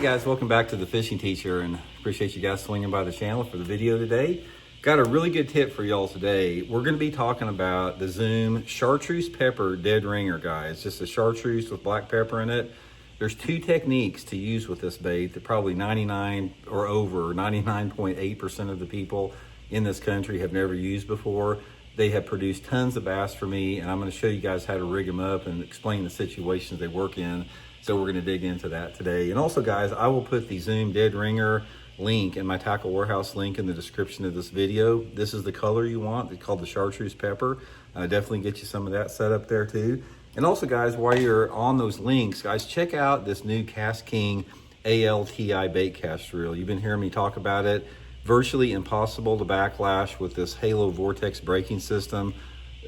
Hey guys, welcome back to The Fishing Teacher, and appreciate you guys swinging by the channel for the video today. Got a really good tip for y'all today. We're going to be talking about the Zoom Chartreuse Pepper Dead Ringer, guys. Just a chartreuse with black pepper in it. There's two techniques to use with this bait that probably 99 or over 99.8% of the people in this country have never used before. They have produced tons of bass for me, and I'm going to show you guys how to rig them up and explain the situations they work in. So we're going to dig into that today. And also, guys, I will put the Zoom Dead Ringer link in my Tackle Warehouse link in the description of this video. This is the color you want. It's called the Chartreuse Pepper. Definitely get you some of that set up there too. And also, guys, while you're on those links, guys, check out this new Cast King ALTI bait cast reel. You've been hearing me talk about it. Virtually impossible to backlash with this Halo Vortex braking system.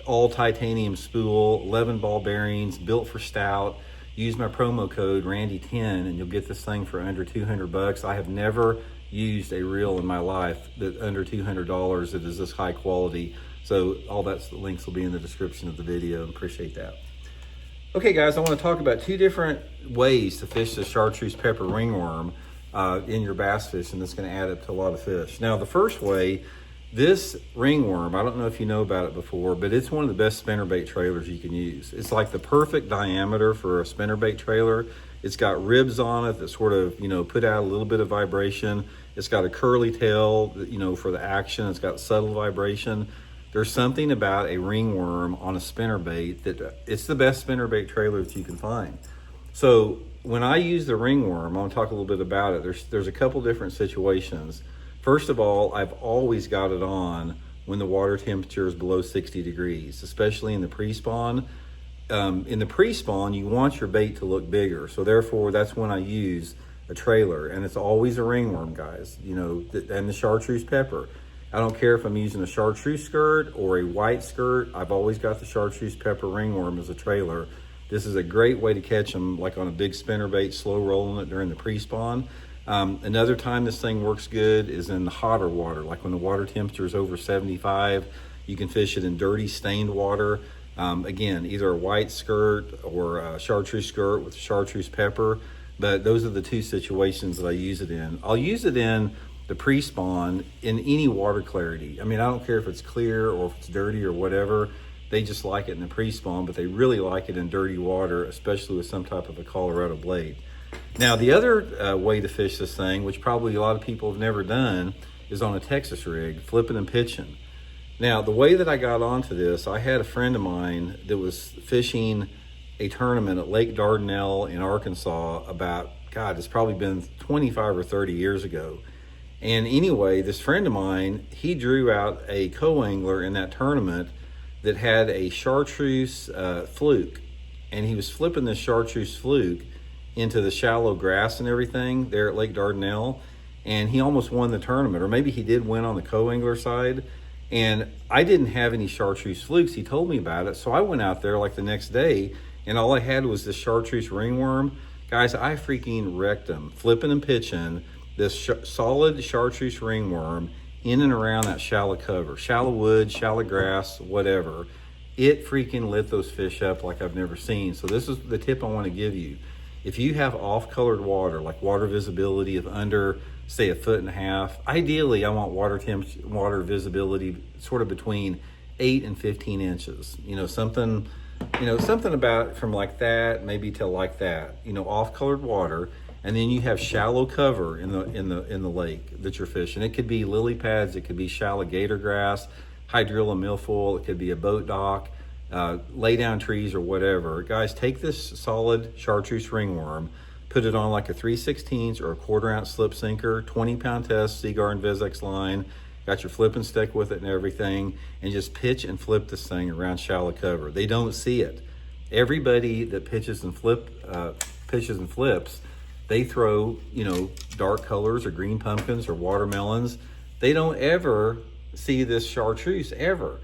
All titanium spool, 11 ball bearings, built for stout. Use my promo code Randy10 and you'll get this thing for under 200 bucks. I have never used a reel in my life that under $200 that is this high quality. So all that links will be in the description of the video. Appreciate that. Okay guys, I want to talk about two different ways to fish the chartreuse pepper ringworm in your bass fishing. That's going to add up to a lot of fish. Now the first way, this ringworm, I don't know if you know about it before, but it's one of the best spinnerbait trailers you can use. It's like the perfect diameter for a spinnerbait trailer. It's got ribs on it that sort of, put out a little bit of vibration. It's got a curly tail, for the action. It's got subtle vibration. There's something about a ringworm on a spinnerbait that it's the best spinnerbait trailer that you can find. So when I use the ringworm, I'm gonna talk a little bit about it. There's a couple different situations. First of all, I've always got it on when the water temperature is below 60 degrees, especially in the pre-spawn. In the pre-spawn, you want your bait to look bigger. So therefore, that's when I use a trailer. And it's always a ringworm, guys, and the chartreuse pepper. I don't care if I'm using a chartreuse skirt or a white skirt. I've always got the chartreuse pepper ringworm as a trailer. This is a great way to catch them, like on a big spinnerbait, slow rolling it during the pre-spawn. Another time this thing works good is in the hotter water, like when the water temperature is over 75. You can fish it in dirty, stained water. Again, either a white skirt or a chartreuse skirt with chartreuse pepper. But those are the two situations that I use it in. I'll use it in the pre-spawn in any water clarity. I mean, I don't care if it's clear or if it's dirty or whatever. They just like it in the pre-spawn, but they really like it in dirty water, especially with some type of a Colorado blade. Now, the other way to fish this thing, which probably a lot of people have never done, is on a Texas rig, flipping and pitching. Now, the way that I got onto this, I had a friend of mine that was fishing a tournament at Lake Dardanelle in Arkansas about, God, it's probably been 25 or 30 years ago. And anyway, this friend of mine, he drew out a co-angler in that tournament that had a chartreuse fluke. And he was flipping this chartreuse fluke into the shallow grass and everything there at Lake Dardanelle. And he almost won the tournament, or maybe he did win on the co-angler side. And I didn't have any chartreuse flukes. He told me about it. So I went out there like the next day and all I had was this chartreuse ringworm. Guys, I freaking wrecked him, flipping and pitching this solid chartreuse ringworm in and around that shallow cover, shallow wood, shallow grass, whatever. It freaking lit those fish up like I've never seen. So this is the tip I want to give you. If you have off-colored water, like water visibility of under, say, 1.5 feet, ideally I want water visibility sort of between 8 and 15 inches. Something about from like that, maybe to like that. Off-colored water. And then you have shallow cover in the lake that you're fishing. It could be lily pads, it could be shallow gator grass, hydrilla milfoil, it could be a boat dock, lay down trees or whatever. Guys, take this solid chartreuse ringworm, put it on like a 3/16 or a 1/4 ounce slip sinker, 20-pound test, Seaguar and Vizex line, got your flipping stick with it and everything, and just pitch and flip this thing around shallow cover. They don't see it. Everybody that pitches and flips, they throw, dark colors or green pumpkins or watermelons. They don't ever see this chartreuse, ever.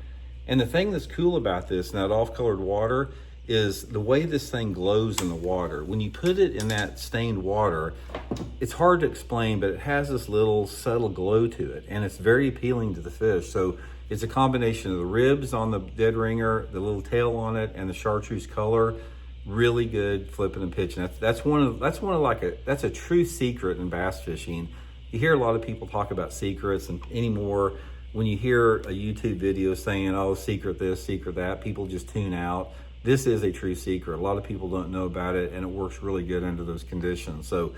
And the thing that's cool about this, and that off-colored water, is the way this thing glows in the water. When you put it in that stained water, it's hard to explain, but it has this little subtle glow to it, and it's very appealing to the fish. So it's a combination of the ribs on the dead ringer, the little tail on it, and the chartreuse color. really good flipping and pitching. That's a true secret in bass fishing. You hear a lot of people talk about secrets, and anymore when you hear a YouTube video saying, oh, secret this, secret that, people just tune out. This is a true secret. A lot of people don't know about it, and it works really good under those conditions. So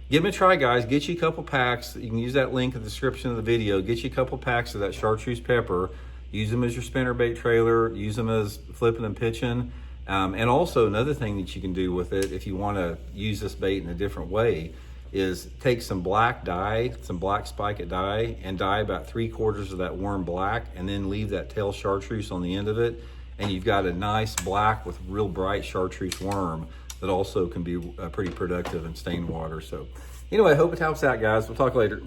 give them a try, guys. Get you a couple packs. You can use that link in the description of the video. Get you a couple packs of that chartreuse pepper. Use them as your spinnerbait trailer. Use them as flipping and pitching. And also another thing that you can do with it, if you want to use this bait in a different way, is take some black dye, some black spike dye, and dye about 3/4 of that worm black, and then leave that tail chartreuse on the end of it, and you've got a nice black with real bright chartreuse worm that also can be pretty productive in stained water. So anyway, I hope it helps out, guys. We'll talk later.